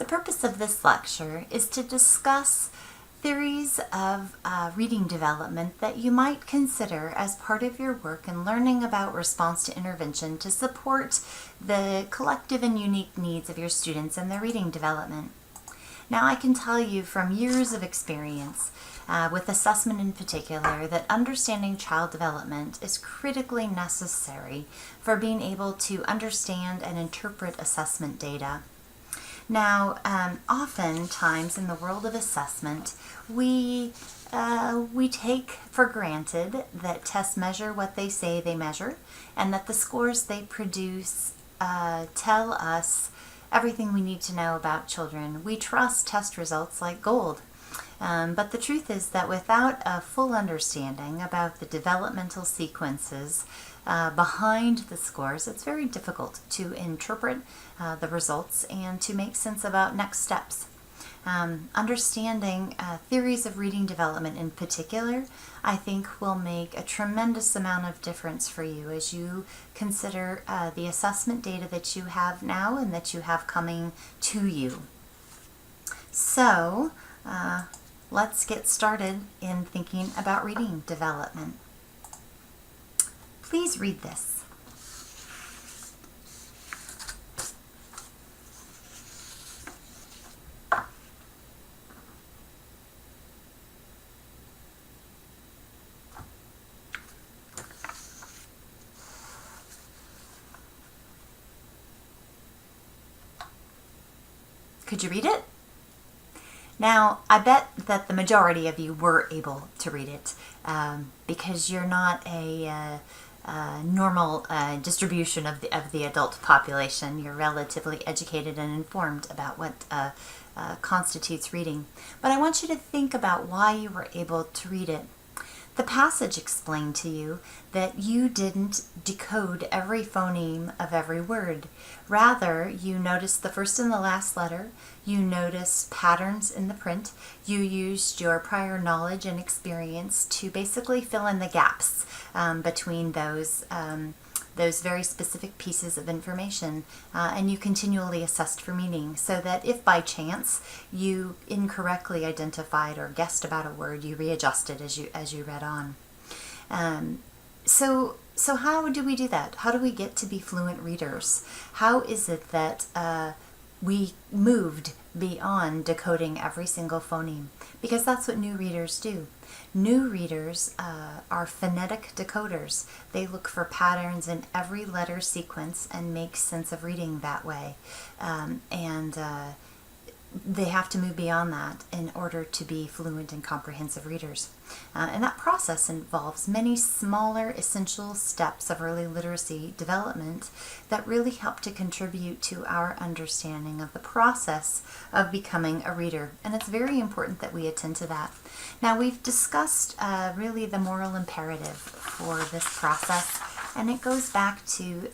The purpose of this lecture is to discuss theories of reading development that you might consider as part of your work in learning about response to intervention to support the collective and unique needs of your students and their reading development. Now, I can tell you from years of experience with assessment in particular that understanding child development is critically necessary for being able to understand and interpret assessment data. Now, oftentimes in the world of assessment, we take for granted that tests measure what they say they measure, and that the scores they produce tell us everything we need to know about children. We trust test results like gold. But the truth is that without a full understanding about the developmental sequences behind the scores, it's very difficult to interpret the results and to make sense about next steps. Understanding theories of reading development in particular, I think will make a tremendous amount of difference for you as you consider the assessment data that you have now and that you have coming to you. So, let's get started in thinking about reading development. Please read this. Could you read it? Now, I bet that the majority of you were able to read it because you're not a normal distribution of the adult population. You're relatively educated and informed about what constitutes reading. But I want you to think about why you were able to read it. The passage explained to you that you didn't decode every phoneme of every word. Rather, you noticed the first and the last letter, you noticed patterns in the print, you used your prior knowledge and experience to basically fill in the gaps between those very specific pieces of information, and you continually assessed for meaning, so that if by chance you incorrectly identified or guessed about a word, you readjusted as you read on. So how do we do that? How do we get to be fluent readers? How is it that we moved beyond decoding every single phoneme? Because that's what new readers do. New readers are phonetic decoders. They look for patterns in every letter sequence and make sense of reading that way. They have to move beyond that in order to be fluent and comprehensive readers. And that process involves many smaller essential steps of early literacy development that really help to contribute to our understanding of the process of becoming a reader. And it's very important that we attend to that. Now, we've discussed really the moral imperative for this process, and it goes back to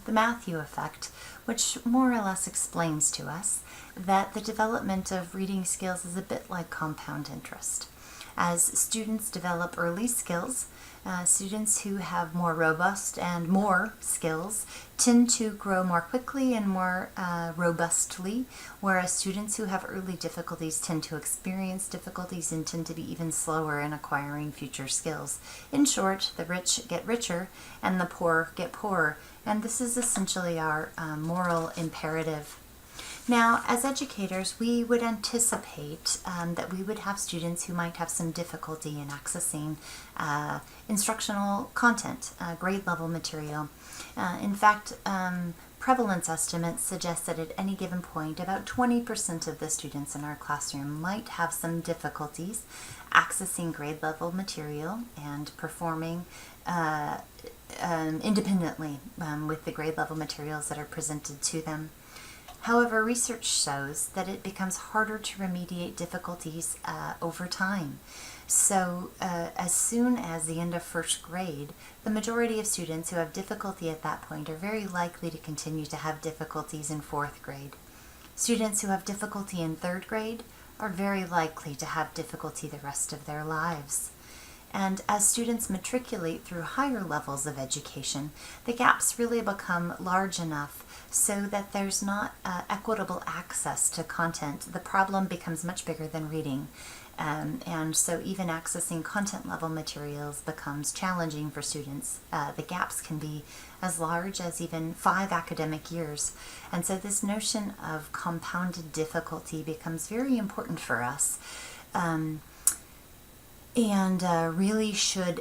the Matthew effect, which more or less explains to us that the development of reading skills is a bit like compound interest. As students develop early skills, students who have more robust and more skills tend to grow more quickly and more robustly, whereas students who have early difficulties tend to experience difficulties and tend to be even slower in acquiring future skills. In short, the rich get richer and the poor get poorer, and this is essentially our moral imperative. Now, as educators, we would anticipate that we would have students who might have some difficulty in accessing instructional content, grade level material. In fact, prevalence estimates suggest that at any given point, about 20% of the students in our classroom might have some difficulties accessing grade level material and performing independently with the grade level materials that are presented to them. However, research shows that it becomes harder to remediate difficulties over time. So as soon as the end of first grade, the majority of students who have difficulty at that point are very likely to continue to have difficulties in fourth grade. Students who have difficulty in third grade are very likely to have difficulty the rest of their lives. And as students matriculate through higher levels of education, the gaps really become large enough so that there's not equitable access to content. The problem becomes much bigger than reading. And so even accessing content level materials becomes challenging for students. The gaps can be as large as even 5 academic years. And so this notion of compounded difficulty becomes very important for us. And really should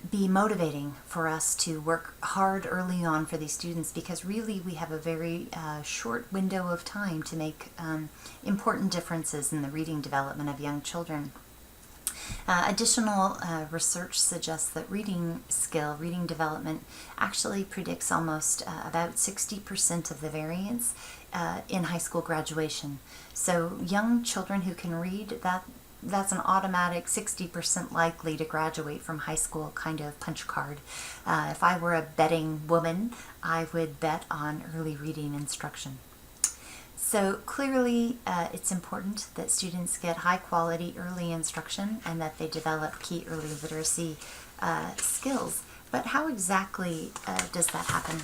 be motivating for us to work hard early on for these students, because really we have a very short window of time to make important differences in the reading development of young children. Additional research suggests that reading development actually predicts almost about 60% of the variance in high school graduation. So young children who can read, that's an automatic 60% likely to graduate from high school kind of punch card. If I were a betting woman, I would bet on early reading instruction. So clearly it's important that students get high quality early instruction and that they develop key early literacy skills. But how exactly does that happen?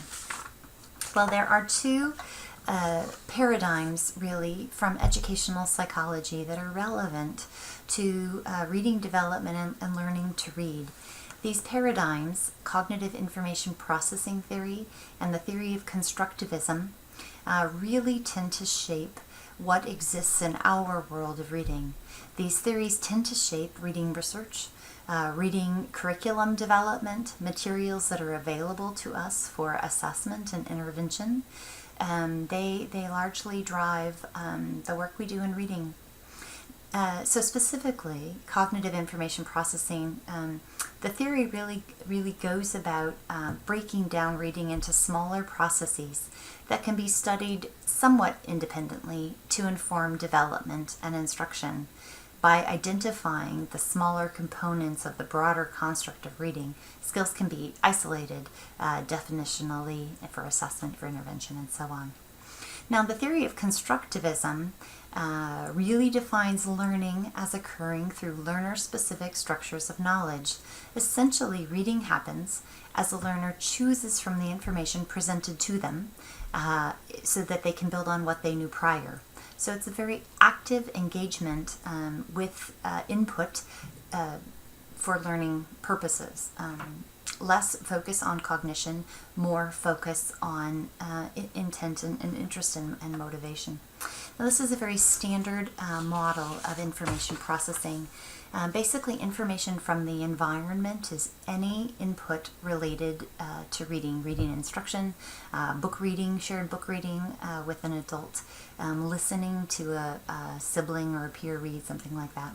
Well, there are two paradigms really from educational psychology that are relevant to reading development and learning to read. These paradigms, cognitive information processing theory and the theory of constructivism, really tend to shape what exists in our world of reading. These theories tend to shape reading research, reading curriculum development, materials that are available to us for assessment and intervention. They largely drive the work we do in reading. So specifically, cognitive information processing, the theory really goes about breaking down reading into smaller processes that can be studied somewhat independently to inform development and instruction. By identifying the smaller components of the broader construct of reading, skills can be isolated definitionally for assessment, for intervention, and so on. Now, the theory of constructivism really defines learning as occurring through learner-specific structures of knowledge. Essentially, reading happens as a learner chooses from the information presented to them so that they can build on what they knew prior. So it's a very active engagement with input for learning purposes. Less focus on cognition, more focus on intent and interest and motivation. Now, this is a very standard model of information processing. Basically, information from the environment is any input related to reading instruction, book reading, shared book reading with an adult, listening to a sibling or a peer read, something like that.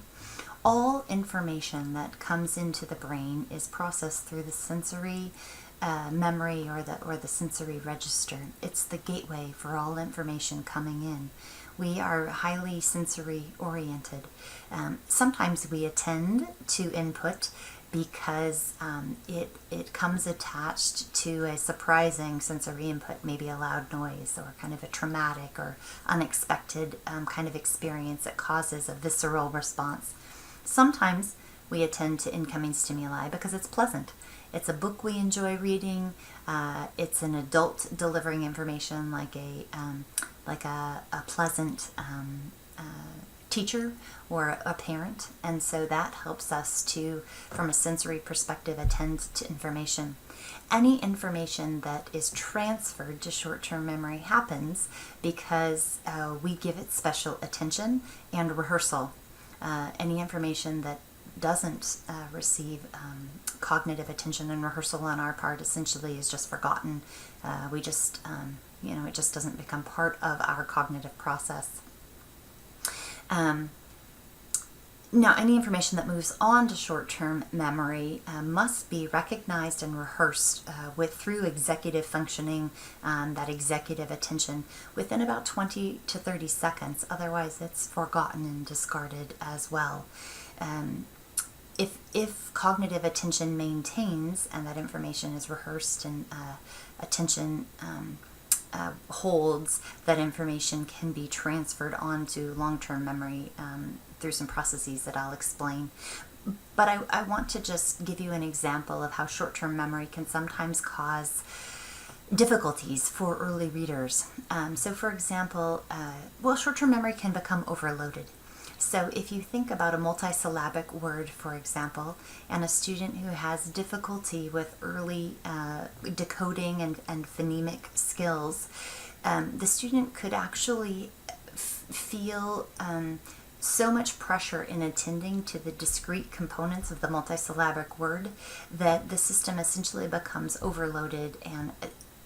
All information that comes into the brain is processed through the sensory memory or the sensory register. It's the gateway for all information coming in. We are highly sensory oriented. Sometimes we attend to input because it comes attached to a surprising sensory input, maybe a loud noise or kind of a traumatic or unexpected kind of experience that causes a visceral response. Sometimes we attend to incoming stimuli because it's pleasant. It's a book we enjoy reading. It's an adult delivering information like a pleasant teacher or a parent, and so that helps us to, from a sensory perspective, attend to information. Any information that is transferred to short-term memory happens because we give it special attention and rehearsal. Any information that doesn't receive cognitive attention and rehearsal on our part essentially is just forgotten. We just, it just doesn't become part of our cognitive process. Now, any information that moves on to short-term memory must be recognized and rehearsed through executive functioning, that executive attention, within about 20 to 30 seconds. Otherwise, it's forgotten and discarded as well. If cognitive attention maintains and that information is rehearsed and attention holds that information can be transferred onto long-term memory through some processes that I'll explain. But I want to just give you an example of how short-term memory can sometimes cause difficulties for early readers. So for example, short-term memory can become overloaded. So if you think about a multisyllabic word, for example, and a student who has difficulty with early decoding and phonemic skills, the student could actually feel so much pressure in attending to the discrete components of the multisyllabic word that the system essentially becomes overloaded, and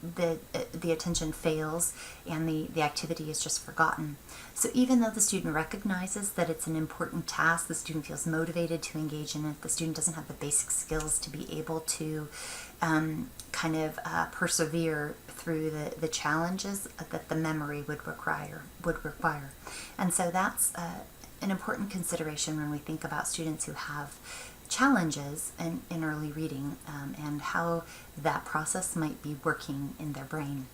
the attention fails, and the activity is just forgotten. So even though the student recognizes that it's an important task, the student feels motivated to engage in it, the student doesn't have the basic skills to be able to persevere through the challenges that the memory would require. And so that's an important consideration when we think about students who have challenges in early reading, and how that process might be working in their brain.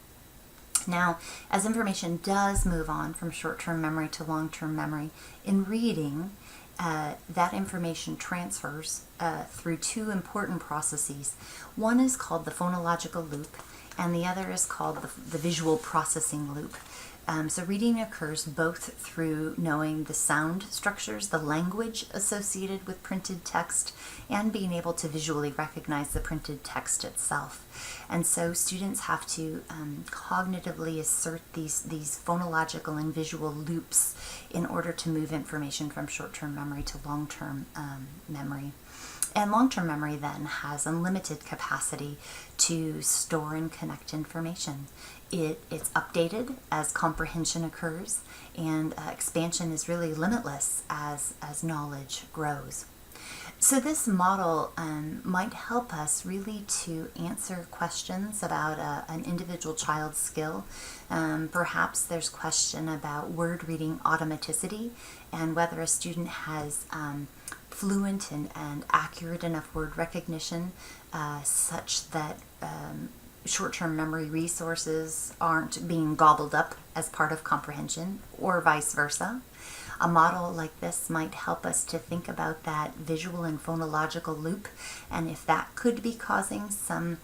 Now, as information does move on from short-term memory to long-term memory, in reading, that information transfers through two important processes. One is called the phonological loop, and the other is called the visual processing loop. So reading occurs both through knowing the sound structures, the language associated with printed text, and being able to visually recognize the printed text itself. And so students have to cognitively assert these phonological and visual loops in order to move information from short-term memory to long-term memory. And long-term memory then has unlimited capacity to store and connect information. It's updated as comprehension occurs, and expansion is really limitless as knowledge grows. So this model might help us really to answer questions about an individual child's skill. Perhaps there's question about word reading automaticity and whether a student has fluent and accurate enough word recognition such that short-term memory resources aren't being gobbled up as part of comprehension, or vice versa. A model like this might help us to think about that visual and phonological loop, and if that could be causing some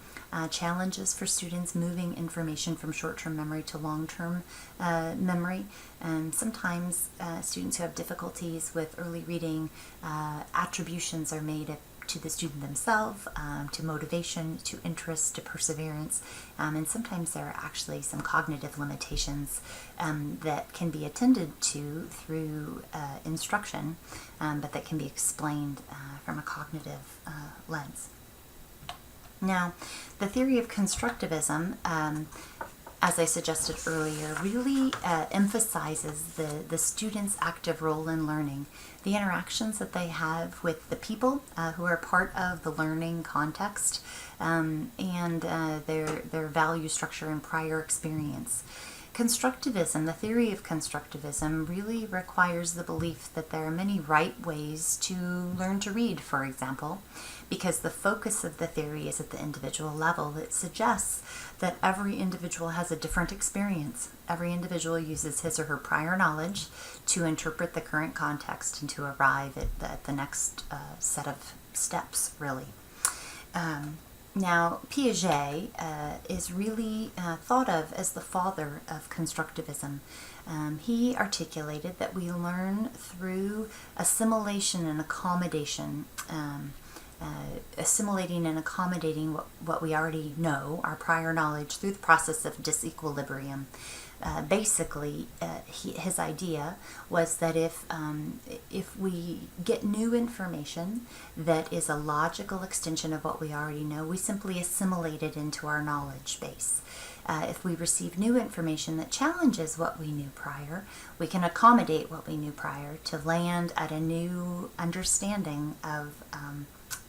challenges for students moving information from short-term memory to long-term memory. Sometimes students who have difficulties with early reading, attributions are made to the student themselves, to motivation, to interest, to perseverance, and sometimes there are actually some cognitive limitations that can be attended to through instruction, but that can be explained from a cognitive lens. Now, the theory of constructivism, as I suggested earlier, really emphasizes the student's active role in learning, the interactions that they have with the people who are part of the learning context, and their value structure and prior experience. Constructivism, the theory of constructivism, really requires the belief that there are many right ways to learn to read, for example, because the focus of the theory is at the individual level. It suggests that every individual has a different experience. Every individual uses his or her prior knowledge to interpret the current context and to arrive at the next set of steps, really. Now, Piaget is really thought of as the father of constructivism. He articulated that we learn through assimilation and accommodation, assimilating and accommodating what we already know, our prior knowledge, through the process of disequilibrium. Basically, his idea was that if we get new information that is a logical extension of what we already know, we simply assimilate it into our knowledge base. If we receive new information that challenges what we knew prior, we can accommodate what we knew prior to land at a new understanding of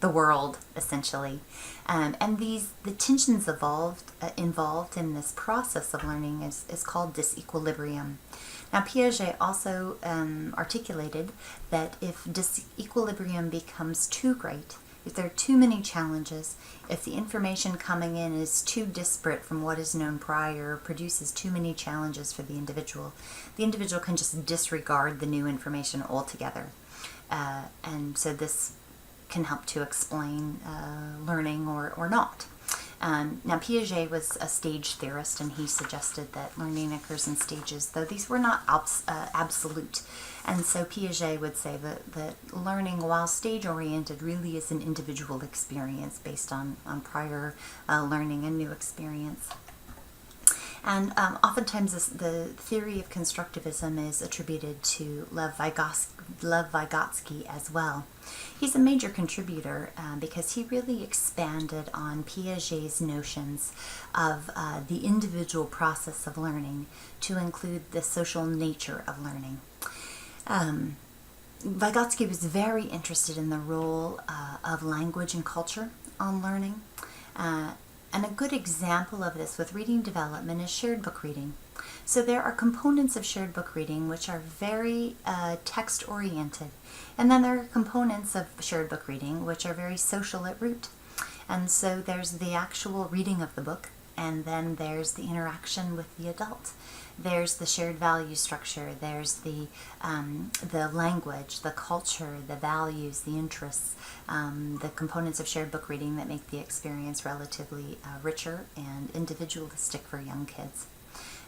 the world, essentially. And the tensions involved in this process of learning is called disequilibrium. Now, Piaget also articulated that if disequilibrium becomes too great, if there are too many challenges, if the information coming in is too disparate from what is known prior, produces too many challenges for the individual can just disregard the new information altogether. And so this can help to explain learning or not. Now, Piaget was a stage theorist, and he suggested that learning occurs in stages, though these were not absolute. And so Piaget would say that learning, while stage-oriented, really is an individual experience based on prior learning and new experience. And oftentimes the theory of constructivism is attributed to Lev Vygotsky as well. He's a major contributor because he really expanded on Piaget's notions of the individual process of learning to include the social nature of learning. Vygotsky was very interested in the role of language and culture on learning. And a good example of this with reading development is shared book reading. So there are components of shared book reading which are very text-oriented. And then there are components of shared book reading which are very social at root. And so there's the actual reading of the book, and then there's the interaction with the adult. There's the shared value structure, there's the language, the culture, the values, the interests, the components of shared book reading that make the experience relatively richer and individualistic for young kids.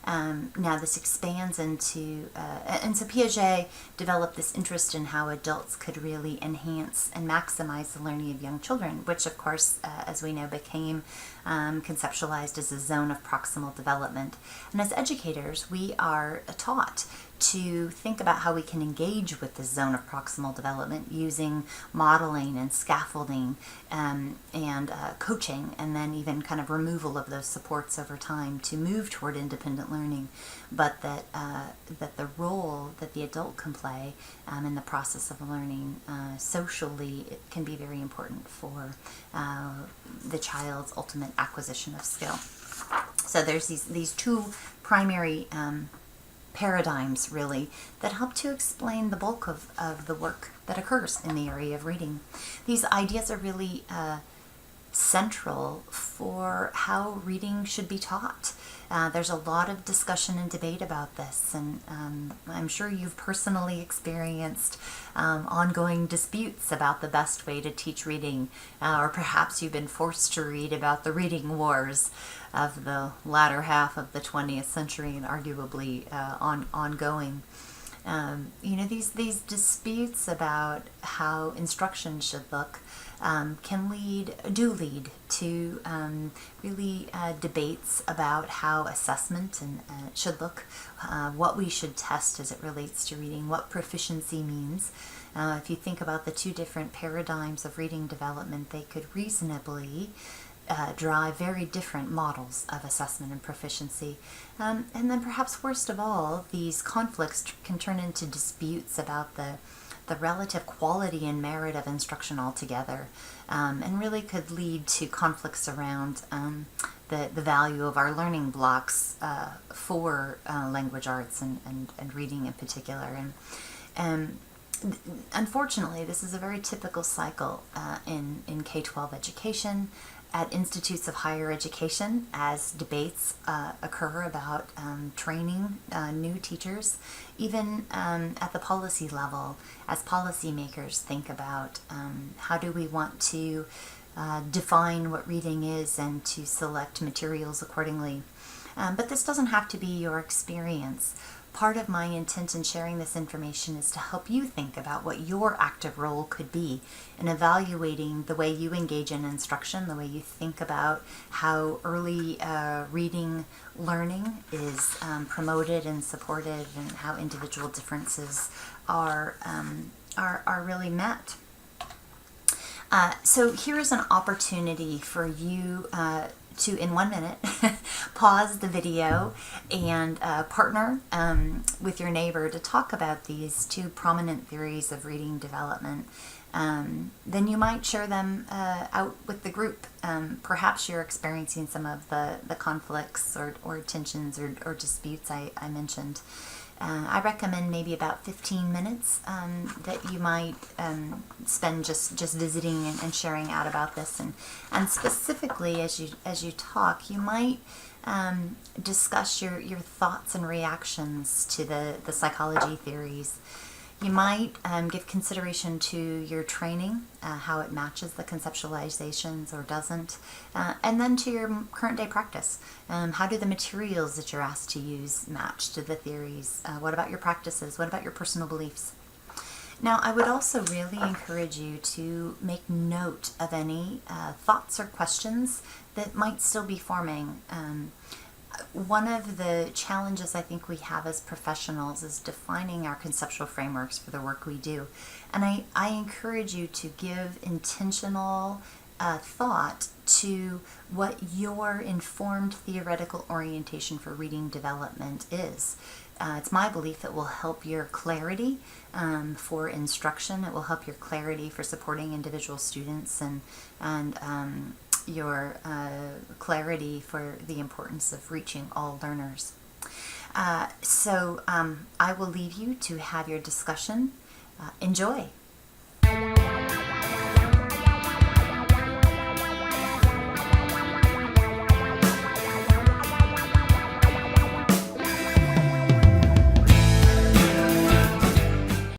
Now this expands into, and so Piaget developed this interest in how adults could really enhance and maximize the learning of young children, which of course, as we know, became conceptualized as a zone of proximal development. And as educators, we are taught to think about how we can engage with this zone of proximal development using modeling and scaffolding and coaching, and then even kind of removal of those supports over time to move toward independent learning. But that the role that the adult can play in the process of learning socially, it can be very important for the child's ultimate acquisition of skill. So there's these two primary paradigms, really, that help to explain the bulk of the work that occurs in the area of reading. These ideas are really central for how reading should be taught. There's a lot of discussion and debate about this, and I'm sure you've personally experienced ongoing disputes about the best way to teach reading, or perhaps you've been forced to read about the reading wars of the latter half of the 20th century and arguably ongoing. These disputes about how instruction should look can lead to really debates about how assessment should look, what we should test as it relates to reading, what proficiency means. If you think about the two different paradigms of reading development, they could reasonably drive very different models of assessment and proficiency. And then perhaps worst of all, these conflicts can turn into disputes about the relative quality and merit of instruction altogether, and really could lead to conflicts around the value of our learning blocks for language arts and reading in particular. And unfortunately, this is a very typical cycle in K-12 education, at institutes of higher education, as debates occur about training new teachers, even at the policy level, as policymakers think about how do we want to define what reading is and to select materials accordingly. But this doesn't have to be your experience. Part of my intent in sharing this information is to help you think about what your active role could be in evaluating the way you engage in instruction, the way you think about how early reading learning is promoted and supported, and how individual differences are really met. So here is an opportunity for you to, in 1 minute, pause the video and partner with your neighbor to talk about these two prominent theories of reading development. Then you might share them out with the group. Perhaps you're experiencing some of the conflicts or tensions or disputes I mentioned. I recommend maybe about 15 minutes that you might spend just visiting and sharing out about this. And specifically, as you talk, you might discuss your thoughts and reactions to the psychology theories. You might give consideration to your training, how it matches the conceptualizations or doesn't, and then to your current day practice. How do the materials that you're asked to use match to the theories? What about your practices? What about your personal beliefs? Now, I would also really encourage you to make note of any thoughts or questions that might still be forming. One of the challenges I think we have as professionals is defining our conceptual frameworks for the work we do. And I encourage you to give intentional thought to what your informed theoretical orientation for reading development is. It's my belief it will help your clarity for instruction. It will help your clarity for supporting individual students and your clarity for the importance of reaching all learners. So I will leave you to have your discussion. Enjoy.